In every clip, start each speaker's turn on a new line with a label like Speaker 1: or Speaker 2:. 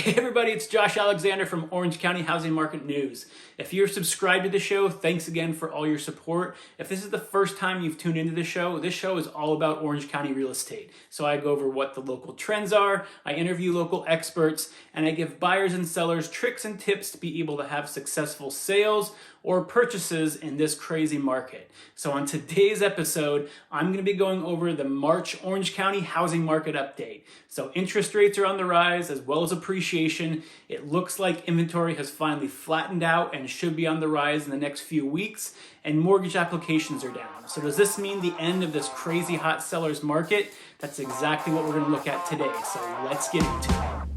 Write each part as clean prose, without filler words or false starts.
Speaker 1: Hey everybody, it's Josh Alexander from Orange County Housing Market News. If you're subscribed to the show, thanks again for all your support. If this is the first time you've tuned into the show, this show is all about Orange County real estate. So I go over what the local trends are, I interview local experts, and I give buyers and sellers tricks and tips to be able to have successful sales or purchases in this crazy market. So on today's episode, I'm going to be going over the March Orange County housing market update. So interest rates are on the rise as well as appreciation. It looks like inventory has finally flattened out and should be on the rise in the next few weeks, and mortgage applications are down. So does this mean the end of this crazy hot sellers market? That's exactly what we're going to look at today. So let's get into it.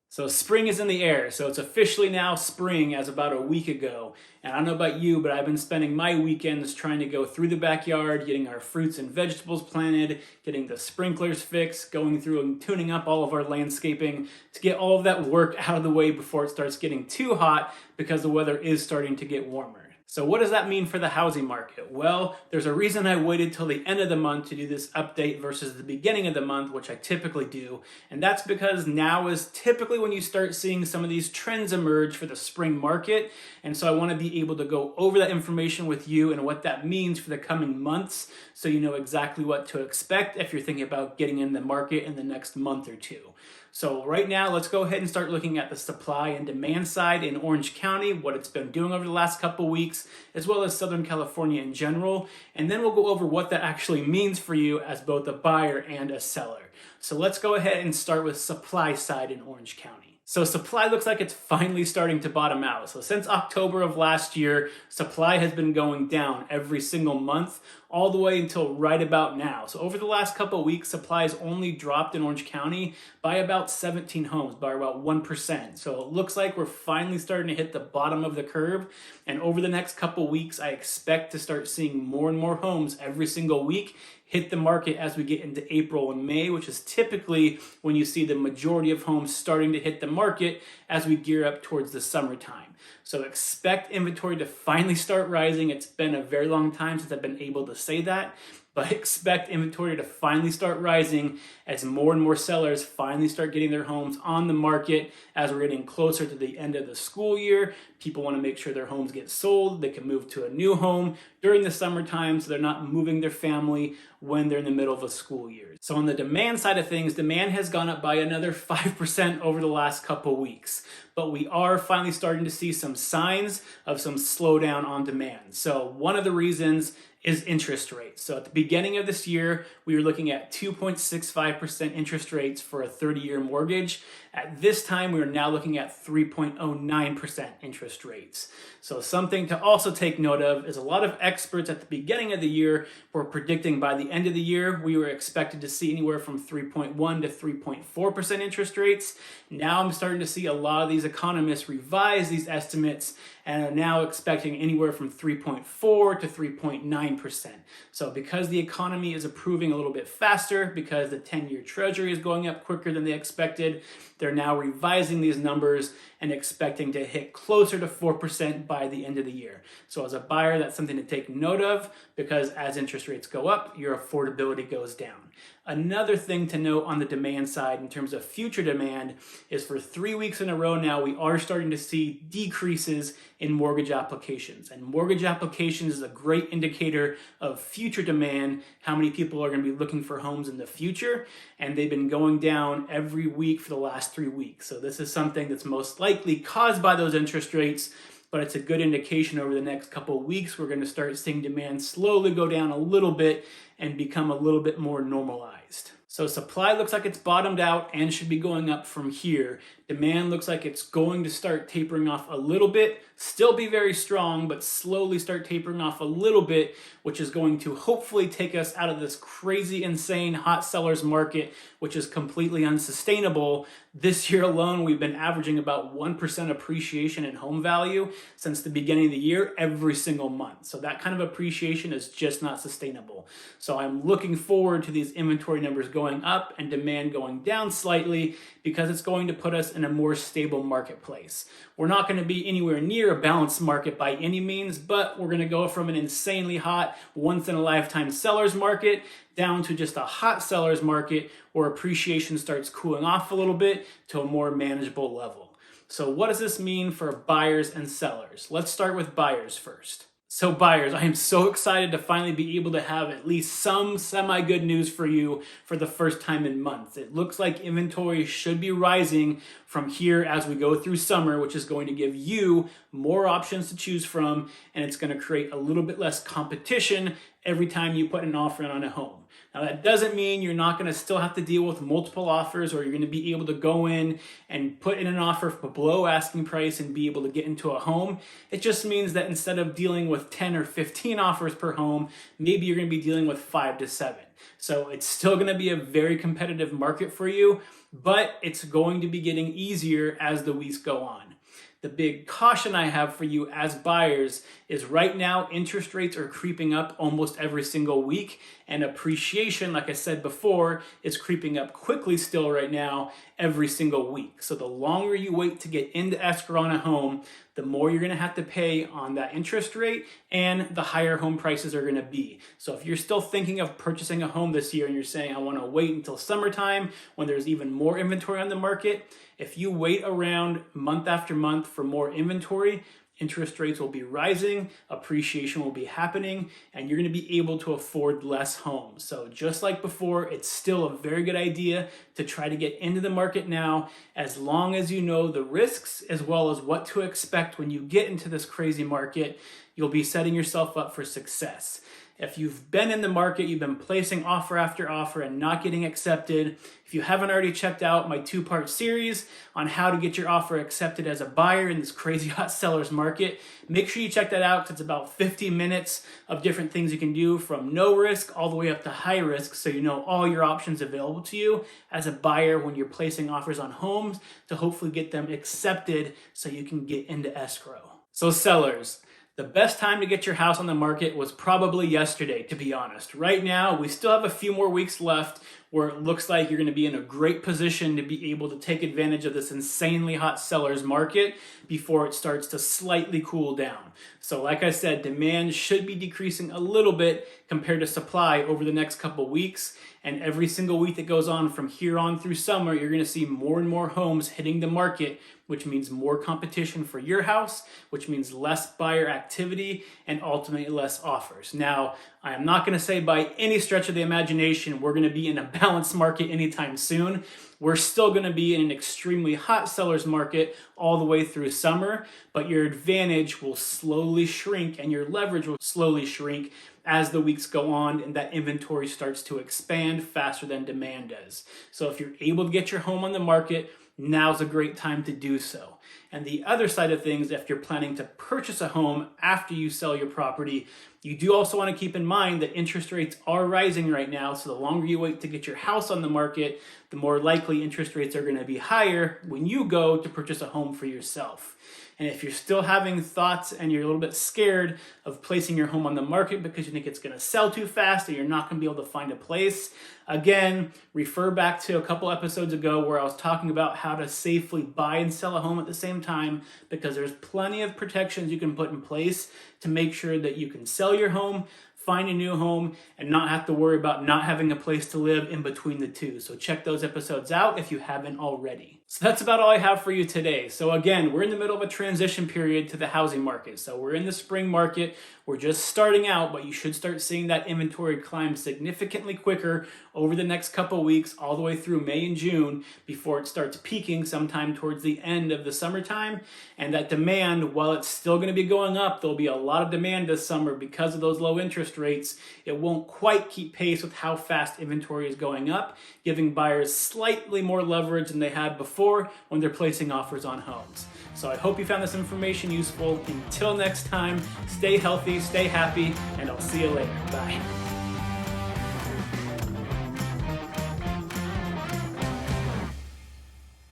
Speaker 1: So spring is in the air, so it's officially now spring as about a week ago. And I don't know about you, but I've been spending my weekends trying to go through the backyard, getting our fruits and vegetables planted, getting the sprinklers fixed, going through and tuning up all of our landscaping to get all of that work out of the way before it starts getting too hot because the weather is starting to get warmer. So what does that mean for the housing market? Well, there's a reason I waited till the end of the month to do this update versus the beginning of the month, which I typically do. And that's because now is typically when you start seeing some of these trends emerge for the spring market. And so I want to be able to go over that information with you and what that means for the coming months, so you know exactly what to expect if you're thinking about getting in the market in the next month or two. So right now, let's go ahead and start looking at the supply and demand side in Orange County, what it's been doing over the last couple weeks, as well as Southern California in general. And then we'll go over what that actually means for you as both a buyer and a seller. So let's go ahead and start with supply side in Orange County. So supply looks like it's finally starting to bottom out. So since October of last year, supply has been going down every single month, all the way until right about now. So over the last couple of weeks, supply has only dropped in Orange County by about 17 homes, by about 1%. So it looks like we're finally starting to hit the bottom of the curve. And over the next couple of weeks, I expect to start seeing more and more homes every single week hit the market as we get into April and May, which is typically when you see the majority of homes starting to hit the market as we gear up towards the summertime. So expect inventory to finally start rising. It's been a very long time since I've been able to say that, but expect inventory to finally start rising as more and more sellers finally start getting their homes on the market as we're getting closer to the end of the school year. People want to make sure their homes get sold. They can move to a new home during the summertime so they're not moving their family when they're in the middle of a school year. So on the demand side of things, demand has gone up by another 5% over the last couple weeks. But we are finally starting to see some signs of some slowdown on demand. So one of the reasons is interest rates. So at the beginning of this year, we were looking at 2.65% interest rates for a 30-year mortgage. At this time, we are now looking at 3.09% interest rates. So something to also take note of is a lot of experts at the beginning of the year were predicting by the end of the year, we were expected to see anywhere from 3.1 to 3.4% interest rates. Now I'm starting to see a lot of these economists revise these estimates and are now expecting anywhere from 3.4 to 3.9%. So because the economy is improving a little bit faster, because the 10-year treasury is going up quicker than they expected, they're now revising these numbers and expecting to hit closer to 4% by the end of the year. So as a buyer, that's something to take note of, because as interest rates go up, your affordability goes down. Another thing to note on the demand side in terms of future demand is for 3 weeks in a row now, we are starting to see decreases in mortgage applications. And mortgage applications is a great indicator of future demand, how many people are going to be looking for homes in the future. And they've been going down every week for the last 3 weeks. So this is something that's most likely caused by those interest rates, but it's a good indication over the next couple of weeks we're going to start seeing demand slowly go down a little bit and become a little bit more normalized. stabilized. So supply looks like it's bottomed out and should be going up from here. Demand looks like it's going to start tapering off a little bit, still be very strong, but slowly start tapering off a little bit, which is going to hopefully take us out of this crazy, insane hot sellers market, which is completely unsustainable. This year alone, we've been averaging about 1% appreciation in home value since the beginning of the year every single month. So that kind of appreciation is just not sustainable. So I'm looking forward to these inventory numbers going up and demand going down slightly, because it's going to put us in a more stable marketplace. We're not going to be anywhere near a balanced market by any means, but we're going to go from an insanely hot, once-in-a-lifetime seller's market down to just a hot seller's market where appreciation starts cooling off a little bit to a more manageable level. So what does this mean for buyers and sellers? Let's start with buyers first. So buyers, I am so excited to finally be able to have at least some semi-good news for you for the first time in months. It looks like inventory should be rising from here as we go through summer, which is going to give you more options to choose from, and it's going to create a little bit less competition every time you put an offer in on a home. Now that doesn't mean you're not going to still have to deal with multiple offers, or you're going to be able to go in and put in an offer below asking price and be able to get into a home. It just means that instead of dealing with 10 or 15 offers per home, maybe you're going to be dealing with 5 to 7. So it's still going to be a very competitive market for you, but it's going to be getting easier as the weeks go on. The big caution I have for you as buyers is right now interest rates are creeping up almost every single week, and appreciation, like I said before, is creeping up quickly still right now every single week. So the longer you wait to get into escrow on a home, the more you're going to have to pay on that interest rate, and the higher home prices are going to be. So if you're still thinking of purchasing a home this year and you're saying, I want to wait until summertime when there's even more inventory on the market, if you wait around month after month for more inventory, interest rates will be rising, appreciation will be happening, and you're going to be able to afford less homes. So just like before, it's still a very good idea to try to get into the market now, as long as you know the risks as well as what to expect when you get into this crazy market. You'll be setting yourself up for success. If you've been in the market, you've been placing offer after offer and not getting accepted, if you haven't already checked out my 2-part series on how to get your offer accepted as a buyer in this crazy hot seller's market, make sure you check that out, because it's about 50 minutes of different things you can do from no risk all the way up to high risk, so you know all your options available to you as a buyer when you're placing offers on homes to hopefully get them accepted so you can get into escrow. So sellers, the best time to get your house on the market was probably yesterday, to be honest. Right now, we still have a few more weeks left where it looks like you're going to be in a great position to be able to take advantage of this insanely hot seller's market before it starts to slightly cool down. So like I said, demand should be decreasing a little bit compared to supply over the next couple weeks. And every single week that goes on from here on through summer, you're going to see more and more homes hitting the market, which means more competition for your house, which means less buyer activity and ultimately less offers. Now, I am not going to say by any stretch of the imagination we're going to be in a balanced market anytime soon. We're still going to be in an extremely hot seller's market all the way through summer, but your advantage will slowly shrink and your leverage will slowly shrink as the weeks go on and that inventory starts to expand faster than demand does. So if you're able to get your home on the market, now's a great time to do so. And the other side of things, if you're planning to purchase a home after you sell your property, you do also want to keep in mind that interest rates are rising right now. So the longer you wait to get your house on the market, the more likely interest rates are going to be higher when you go to purchase a home for yourself. And if you're still having thoughts and you're a little bit scared of placing your home on the market because you think it's going to sell too fast or you're not going to be able to find a place, again, refer back to a couple episodes ago where I was talking about how to safely buy and sell a home at the same time, because there's plenty of protections you can put in place to make sure that you can sell your home, find a new home, and not have to worry about not having a place to live in between the two. So check those episodes out if you haven't already. So that's about all I have for you today. So again, we're in the middle of a transition period to the housing market. So we're in the spring market. We're just starting out, but you should start seeing that inventory climb significantly quicker over the next couple weeks, all the way through May and June, before it starts peaking sometime towards the end of the summertime. And that demand, while it's still going to be going up, there'll be a lot of demand this summer because of those low interest rates. It won't quite keep pace with how fast inventory is going up, giving buyers slightly more leverage than they had before when they're placing offers on homes. So I hope you found this information useful. Until next time, stay healthy, stay happy, and I'll see you later. Bye.